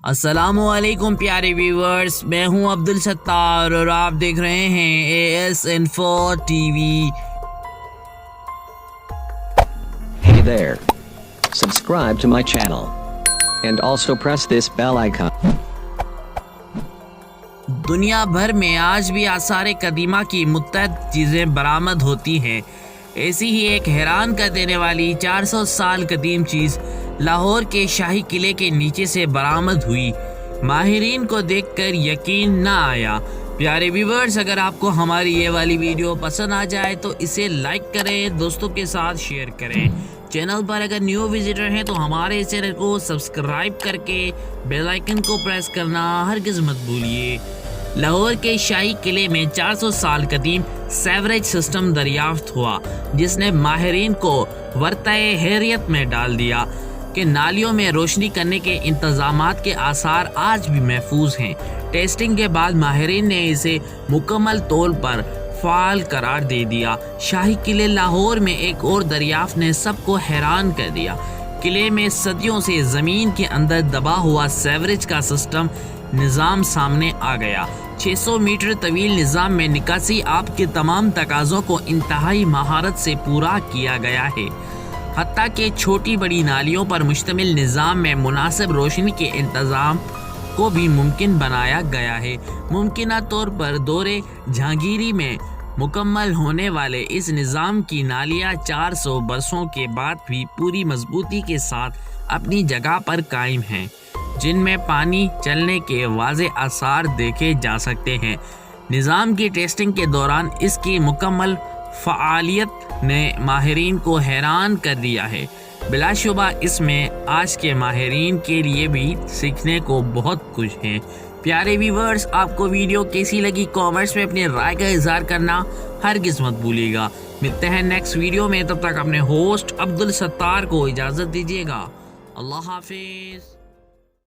السلام علیکم پیارے ویورز، میں ہوں عبدالستار اور آپ دیکھ رہے ہیں AS Info TV۔ Hey there. Subscribe to my channel. And also press this bell icon. دنیا بھر میں آج بھی آثار قدیمہ کی متعدد چیزیں برآمد ہوتی ہیں۔ ایسی ہی ایک حیران کر دینے والی 400 سال قدیم چیز لاہور کے شاہی قلعے کے نیچے سے برآمد ہوئی۔ ماہرین کو دیکھ کر یقین نہ آیا۔ پیارے ویورز، اگر آپ کو ہماری یہ والی ویڈیو پسند آ جائے تو اسے لائک کریں، دوستوں کے ساتھ شیئر کریں۔ چینل پر اگر نیو وزٹر ہیں تو ہمارے چینل کو سبسکرائب کر کے بیل آئیکن کو پریس کرنا ہرگز مت بھولیے۔ لاہور کے شاہی قلعے میں 400 سال قدیم سیوریج سسٹم دریافت ہوا، جس نے ماہرین کو ورطۂ حیرت میں ڈال دیا کہ نالیوں میں روشنی کرنے کے انتظامات کے آثار آج بھی محفوظ ہیں۔ ٹیسٹنگ کے بعد ماہرین نے اسے مکمل طور پر فعال قرار دے دیا۔ شاہی قلعے لاہور میں ایک اور دریافت نے سب کو حیران کر دیا۔ قلعے میں صدیوں سے زمین کے اندر دبا ہوا سیوریج کا سسٹم نظام سامنے آ گیا۔ 600 میٹر طویل نظام میں نکاسی آب کے تمام تقاضوں کو انتہائی مہارت سے پورا کیا گیا ہے۔ حتیٰ کہ چھوٹی بڑی نالیوں پر مشتمل نظام میں مناسب روشنی کے انتظام کو بھی ممکن بنایا گیا ہے۔ ممکنہ طور پر دورے جہانگیری میں مکمل ہونے والے اس نظام کی نالیاں 400 برسوں کے بعد بھی پوری مضبوطی کے ساتھ اپنی جگہ پر قائم ہیں، جن میں پانی چلنے کے واضح آثار دیکھے جا سکتے ہیں۔ نظام کی ٹیسٹنگ کے دوران اس کی مکمل فعالیت نے ماہرین کو حیران کر دیا ہے۔ بلا شبہ اس میں آج کے ماہرین کے لیے بھی سیکھنے کو بہت کچھ ہے۔ پیارے ویورز، آپ کو ویڈیو کیسی لگی کامنٹس میں اپنی رائے کا اظہار کرنا ہرگز مت بھولیے گا۔ ملتے ہیں نیکسٹ ویڈیو میں، تب تک اپنے ہوسٹ عبدالستار کو اجازت دیجیے گا۔ اللہ حافظ۔